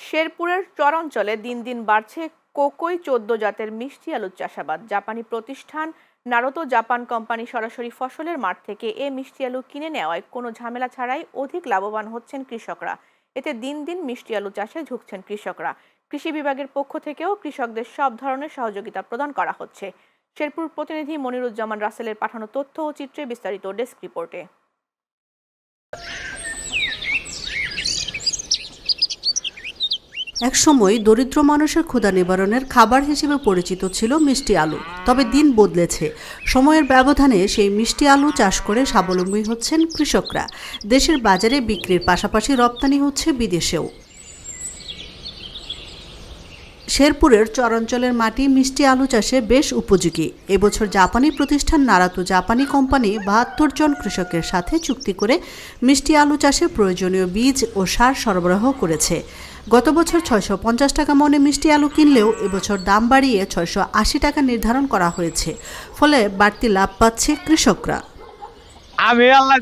শেরপুরের চরাঞ্চলে দিন দিন বাড়ছে কোকোই ১৪ জাতের মিষ্টি আলুর চাষাবাদ। জাপানি প্রতিষ্ঠান নারুতো জাপান কোম্পানি সরাসরি ফসলের মাঠ থেকে এ মিষ্টি আলু কিনে নেওয়ায় কোনো ঝামেলা ছাড়াই অধিক লাভবান হচ্ছেন কৃষকরা। এতে দিন দিন মিষ্টি আলু চাষে ঝুঁকছেন কৃষকরা। কৃষি বিভাগের পক্ষ থেকেও কৃষকদের সব ধরনের সহযোগিতা প্রদান করা হচ্ছে। শেরপুর প্রতিনিধি মনিরুজ্জামান রাসেলের পাঠানো তথ্য ও চিত্রে বিস্তারিত ডেস্ক রিপোর্টে। একসময় দরিদ্র মানুষের ক্ষুধা নিবারণের খাবার হিসেবে পরিচিত ছিল মিষ্টি আলু। তবে দিন বদলেছে। সময়ের ব্যবধানে সেই মিষ্টি আলু চাষ করে স্বাবলম্বী হচ্ছেন কৃষকরা। দেশের বাজারে বিক্রির পাশাপাশি রপ্তানি হচ্ছে বিদেশেও। শেরপুরের চরাঞ্চলের মাটি মিষ্টি আলু চাষে বেশ উপযোগী। এবছর জাপানি প্রতিষ্ঠান নারুতো জাপানি কোম্পানি ৭২ জন কৃষকের সাথে চুক্তি করে মিষ্টি আলু চাষে প্রয়োজনীয় বীজ ও সার সরবরাহ করেছে। গত বছর ৬৫০ টাকা মনে মিষ্টি আলু কিনলেও এবছর দাম বাড়িয়ে ৬৮০ টাকা নির্ধারণ করা হয়েছে। ফলে বাড়তি লাভ পাচ্ছে কৃষকরা। আমি আল্লাহ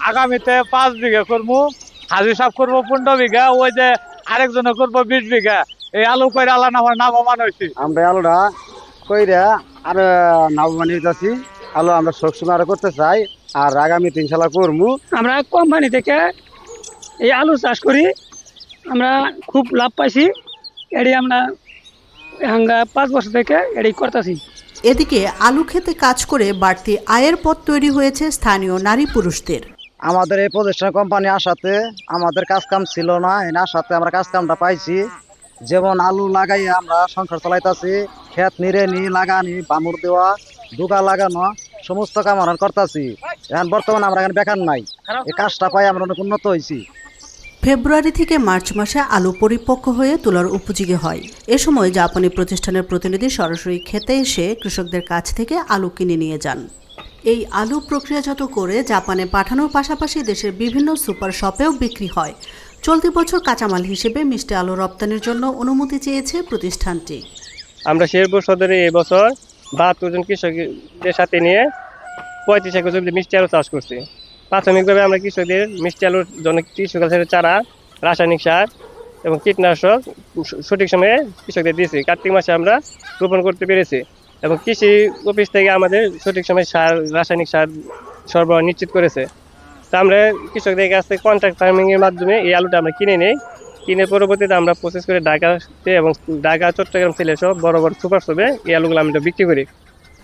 আগামীতে ৫ বিঘা করবো, হাজি সাপ করবো ১৫ বিঘা, ওই যে আরেকজনে করবো ২০ বিঘা। এই আলু কইরা আল্লাহ লাভবান হয়েছি। আমরা আলুটা কইরা আর লাভবান হইতেছি। আলু আমরা সবসময় আরো করতে চাই, আর আগামী ৩ সাল করবো। আমরা কোম্পানি থেকে এই আলু চাষ করি, আমরা খুব লাভ পাইছি। এটি আমরা ৫ বছর থেকে এটি করতেছি। এদিকে আলু খেতে কাজ করে বাড়তি আয়ের পথ তৈরি হয়েছে স্থানীয় নারী পুরুষদের। আমাদের এই প্রতিষ্ঠান কোম্পানি আসাতে আমাদের কাজ কাম ছিল না, এই আসাতে আমরা কাজ কামটা পাইছি। যেমন আলু লাগাইয়া আমরা সংসার চালাইতেছি, ক্ষেত নিরে লাগানি, বামুর দেওয়া, ডুগা লাগানো, সমস্ত কাম আমরা করতেছি। এখন বর্তমানে আমরা এখানে বেকার নাই, এই কাজটা পাই আমরা অনেক উন্নত হয়েছি। ফেব্রুয়ারি থেকে মার্চ মাসে আলু পরিপক্ক হয়ে তোলার উপযোগী হয়। এ সময় জাপানি প্রতিষ্ঠানের প্রতিনিধি সরাসরি খেতে এসে কৃষকদের কাছ থেকে আলু কিনে নিয়ে যান। এই আলু প্রক্রিয়াজাত করে জাপানে পাঠানোর পাশাপাশি দেশের বিভিন্ন সুপার শপেও বিক্রি হয়। চলতি বছর কাঁচামাল হিসেবে মিষ্টি আলু রপ্তানির জন্য অনুমতি চেয়েছে প্রতিষ্ঠানটি। আমরা শেরপুর সদরে এবছর ৭২ জন কৃষকদের সাথে নিয়ে ৩৫ একর জমিতে মিষ্টি আলু চাষ করছি। প্রাথমিকভাবে আমরা কৃষকদের মিষ্টি আলুর জন্য কৃষকের চারা, রাসায়নিক সার এবং কীটনাশক সঠিক সময়ে কৃষকদের দিয়েছি। কার্তিক মাসে আমরা রোপণ করতে পেরেছি এবং কৃষি অফিস থেকে আমাদের সঠিক সময়ে রাসায়নিক সার সরবরাহ নিশ্চিত করেছে। তো আমরা কৃষকদের কাছ থেকে কন্ট্রাক্ট ফার্মিংয়ের মাধ্যমে এই আলুটা আমরা কিনে নিই। কিনে পরবর্তীতে আমরা প্রসেস করে ঢাকাতে এবং ঢাকা, চট্টগ্রাম, সিলেট সব বড় বড় সুপার শপে এই আলুগুলো আমরা বিক্রি করি।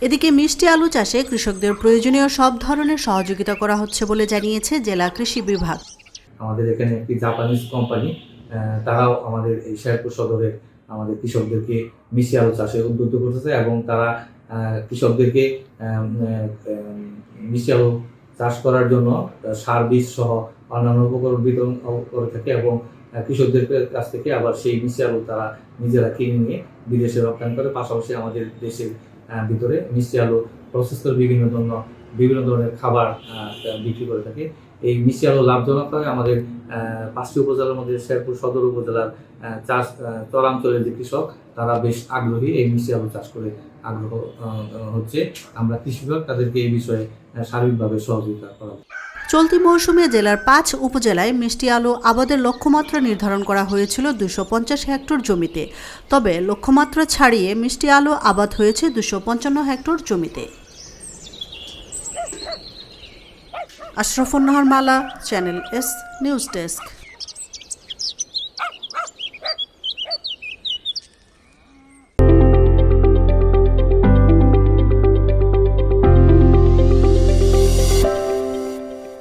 এদিকে মিষ্টি আলু চাষে কৃষকদের প্রয়োজনীয় সব ধরনের সহযোগিতা করা হচ্ছে বলে জানিয়েছে জেলা কৃষি বিভাগ। আমাদের এখানে একটি জাপানিজ কোম্পানি, তারাও আমাদের এই শেরপুর সদরে আমাদের কৃষকদেরকে মিষ্টি আলু চাষে উদ্বুদ্ধ করতেছে এবং তারা কৃষকদেরকে মিষ্টি আলু চাষ করার জন্য সার, বীজ সহ অন্যান্য উপকরণ বিতরণ করে থাকে এবং কৃষকদের কাছ থেকে আবার সেই মিষ্টি আলু তারা নিজেরা কিনে নিয়ে বিদেশে রপ্তানি করে। পাশাপাশি আমাদের দেশের ভিতরে মিষ্টি আলু প্রসেস করে বিভিন্ন ধরনের খাবার বিক্রি করে থাকে। এই মিষ্টি আলু লাভজনক হয়। আমাদের ৫টি উপজেলার মধ্যে শেরপুর সদর উপজেলার চরাঞ্চলের যে কৃষক তারা বেশ আগ্রহী, এই মিষ্টি আলু চাষ করে আগ্রহ হচ্ছে। আমরা কৃষি বিভাগ তাদেরকে এই বিষয়ে সার্বিকভাবে সহযোগিতা করা। চলতি মৌসুমে জেলার ৫ উপজেলায় মিষ্টি আলু আবাদের লক্ষ্যমাত্রা নির্ধারণ করা হয়েছিল ২৫০ হেক্টর জমিতে। তবে লক্ষ্যমাত্রা ছাড়িয়ে মিষ্টি আলু আবাদ হয়েছে ২৫৫ হেক্টর জমিতে। আশরাফুন নাহার মালা, চ্যানেল এস নিউজ ডেস্ক।